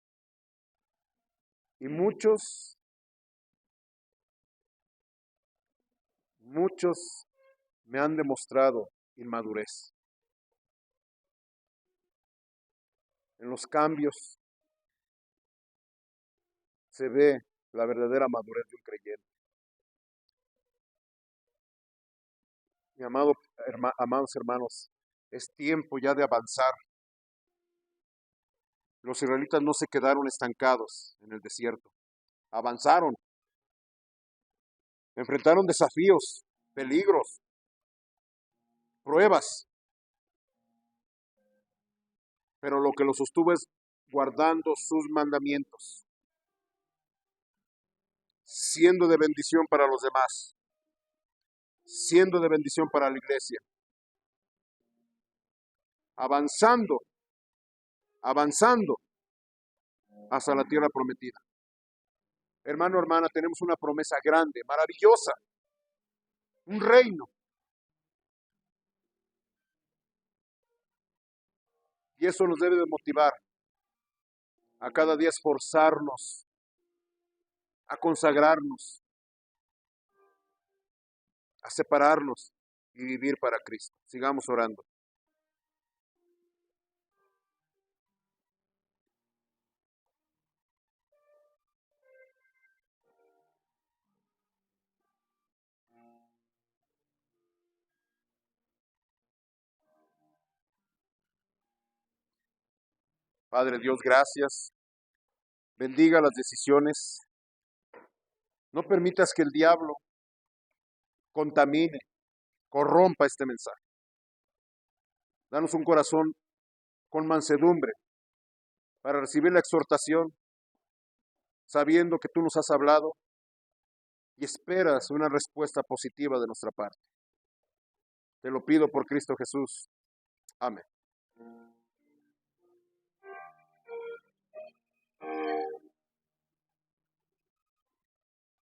Y muchos me han demostrado inmadurez. En los cambios se ve la verdadera madurez de un creyente. Mi amados hermanos, es tiempo ya de avanzar. Los israelitas no se quedaron estancados en el desierto. Avanzaron. Enfrentaron desafíos, peligros, pruebas. Pero lo que los sostuvo es guardando sus mandamientos, siendo de bendición para los demás, siendo de bendición para la iglesia, avanzando hasta la tierra prometida. Hermano, hermana, tenemos una promesa grande, maravillosa, un reino. Y eso nos debe de motivar a cada día esforzarnos, a consagrarnos, a separarnos y vivir para Cristo. Sigamos orando. Padre Dios, gracias. Bendiga las decisiones. No permitas que el diablo contamine, corrompa este mensaje. Danos un corazón con mansedumbre para recibir la exhortación, sabiendo que tú nos has hablado y esperas una respuesta positiva de nuestra parte. Te lo pido por Cristo Jesús. Amén.